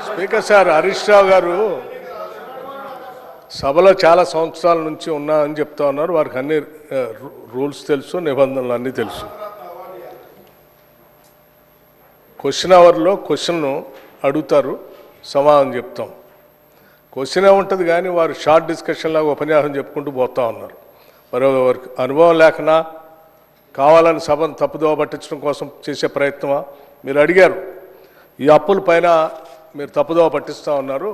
Speaker sir, Harish Rao గారు సభలో చాలా సంవత్సరాల నుంచి ఉన్నా అని చెప్తా ఉన్నారు. వారికి అన్ని రూల్స్ తెలుసు, నిబంధనలు అన్నీ తెలుసు. క్వశ్చన్ అవర్లో క్వశ్చన్ అడుగుతారు, సమాధానం చెప్తాం. క్వశ్చన్ ఉంటుంది కానీ వారు షార్ట్ డిస్కషన్ లాగా ఉపన్యాసం చెప్పుకుంటూ పోతా ఉన్నారు. మరి వారికి అనుభవం లేకనా, కావాలని సభను తప్పుదోవ పట్టించడం కోసం చేసే ప్రయత్నమా? మీరు అడిగారు, ఈ అప్పుల పైన మీరు తప్పుదోవ పట్టిస్తూ ఉన్నారు,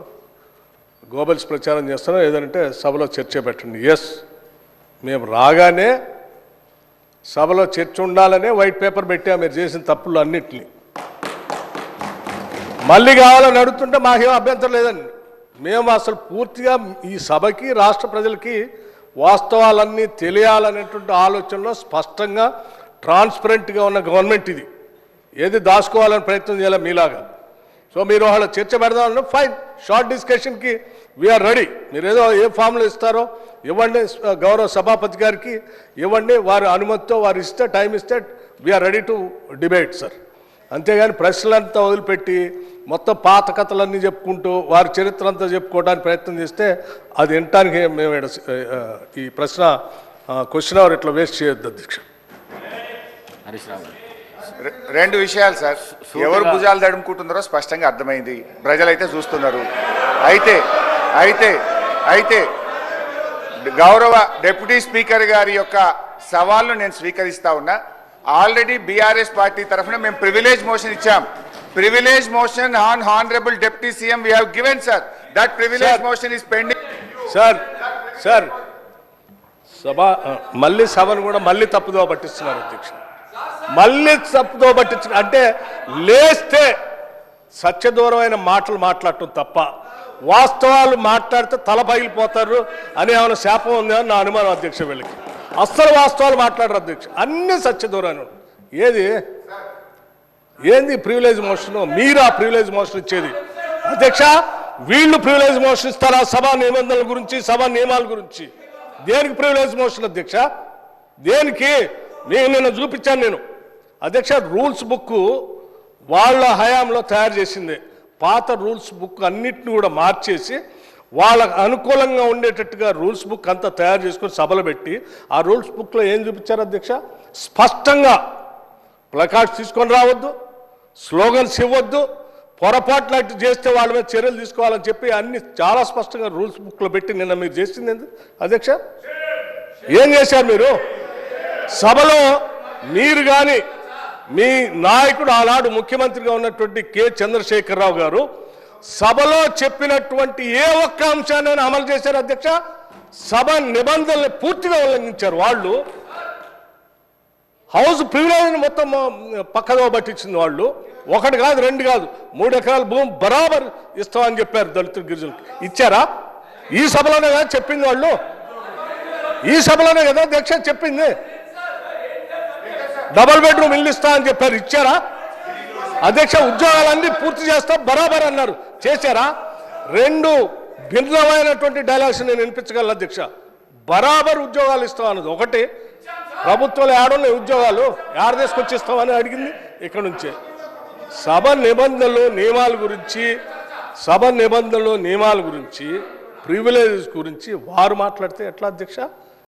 గోబల్స్ ప్రచారం చేస్తున్నాం, ఏదంటే సభలో చర్చ పెట్టండి. ఎస్, మేము రాగానే సభలో చర్చ ఉండాలనే వైట్ పేపర్ పెట్టా మీరు చేసిన తప్పులు అన్నింటినీ. మళ్ళీ కావాలని అడుగుతుంటే మాకేం అభ్యంతరం లేదండి. మేము అసలు పూర్తిగా ఈ సభకి, రాష్ట్ర ప్రజలకి వాస్తవాలన్నీ తెలియాలనేటువంటి ఆలోచనలో స్పష్టంగా ట్రాన్స్పరెంట్గా ఉన్న గవర్నమెంట్ ఇది. ఏది దాచుకోవాలని ప్రయత్నం చేయాలి మీలాగా. సో మీరు వాళ్ళ చర్చ పెడదామన్నా ఫైన్, షార్ట్ డిస్కషన్కి వీఆర్ రెడీ. మీరు ఏదో ఏ ఫామ్లో ఇస్తారో ఇవ్వండి, గౌరవ సభాపతి గారికి ఇవ్వండి, వారి అనుమతితో వారు ఇస్తే, టైం ఇస్తే we are ready to debate sir. అంతేగాని ప్రశ్నలంతా వదిలిపెట్టి మొత్తం పాత కథలన్నీ చెప్పుకుంటూ వారి చరిత్ర అంతా చెప్పుకోవడానికి ప్రయత్నం చేస్తే అది వినటానికి మేము ఈ ప్రశ్న క్వశ్చన్ అవర్ ఇట్లా వేస్ట్ చేయొద్దు అధ్యక్ష. రెండు విషయాలు సార్, ఎవరు భుజాలు తడుముకుంటున్నారో స్పష్టంగా అర్థమైంది, ప్రజలైతే చూస్తున్నారు. అయితే అయితే అయితే గౌరవ డిప్యూటీ స్పీకర్ గారి యొక్క సవాల్ను నేను స్వీకరిస్తా ఉన్నా. ఆల్రెడీ బీఆర్ఎస్ పార్టీ తరఫున మేము ప్రివిలేజ్ మోషన్ ఇచ్చాం. Privilege motion on honourable deputy CM we have given sir. That privilege motion is pending. Sir సభ మళ్ళీ సభను కూడా మళ్ళీ తప్పుదోవ పట్టిస్తున్నారు అధ్యక్ష. మళ్ళీ తప్పుదోవ పట్టించు అంటే లేస్తే సత్యదూరమైన మాటలు మాట్లాడటం తప్ప వాస్తవాలు మాట్లాడితే తల పగిలిపోతారు అని ఏమైనా శాపం ఉందని నా అనుమానం అధ్యక్ష. వీళ్ళకి అస్సలు వాస్తవాలు మాట్లాడరు అధ్యక్ష, అన్ని సత్యదూరాన్ని. ఏంది ప్రివిలేజ్ మోషన్? మీరు ఆ ప్రివిలేజ్ మోషన్ ఇచ్చేది అధ్యక్ష. వీళ్ళు ప్రివిలేజ్ మోషన్ ఇస్తారా సభా నిబంధనల గురించి, సభా నియమాల గురించి? దేనికి ప్రివిలేజ్ మోషన్ అధ్యక్ష? దేనికి? మీకు నిన్న చూపించాను నేను అధ్యక్ష. రూల్స్ బుక్ వాళ్ళ హయాంలో తయారు చేసింది. పాత రూల్స్ బుక్ అన్నిటిని కూడా మార్చేసి వాళ్ళకు అనుకూలంగా ఉండేటట్టుగా రూల్స్ బుక్ అంతా తయారు చేసుకొని సభలు పెట్టి ఆ రూల్స్ బుక్లో ఏం చూపించారు అధ్యక్ష? స్పష్టంగా ప్లకార్డ్స్ తీసుకొని రావద్దు, స్లోగన్స్ ఇవ్వద్దు, పొరపాట్లు అట్టు చేస్తే వాళ్ళ మీద చర్యలు తీసుకోవాలని చెప్పి అన్ని చాలా స్పష్టంగా రూల్స్ బుక్లో పెట్టి నిన్న మీరు చేసింది ఏంది అధ్యక్ష? ఏం చేశారు మీరు? సభలో మీరు కానీ మీ నాయకుడు ఆనాడు ముఖ్యమంత్రిగా ఉన్నటువంటి కె చంద్రశేఖరరావు గారు సభలో చెప్పినటువంటి ఏ ఒక్క అంశాన్ని అమలు చేశారు అధ్యక్ష? సభ నిబంధనలు పూర్తిగా ఉల్లంఘించారు వాళ్ళు. హౌస్ ప్రివిలేజ్ మొత్తం పక్కదో పట్టించింది వాళ్ళు. ఒకటి కాదు, రెండు కాదు, 3 ఎకరాల భూమి బరాబర్ ఇస్తామని చెప్పారు దళితులు, గిరిజనులకు. ఇచ్చారా? ఈ సభలోనే కదా చెప్పింది వాళ్ళు. ఈ సభలోనే కదా అధ్యక్ష చెప్పింది. డబుల్ బెడ్రూమ్ ఇల్లు ఇస్తా అని చెప్పారు, ఇచ్చారా అధ్యక్ష? ఉద్యోగాలన్నీ పూర్తి చేస్తా బరాబర్ అన్నారు, చేశారా? 2 భిన్నమైనటువంటి డైలాగ్స్ నేను వినిపించగలను అధ్యక్ష. బరాబర్ ఉద్యోగాలు ఇస్తాం అన్నది ఒకటి, ప్రభుత్వాలు ఏడున్నాయి ఉద్యోగాలు, ఏడ తీసుకొచ్చిస్తామని అడిగింది ఇక్కడ నుంచే. సభ నిబంధనలు నియమాల గురించి ప్రివిలేజెస్ గురించి వారు మాట్లాడితే ఎట్లా అధ్యక్ష?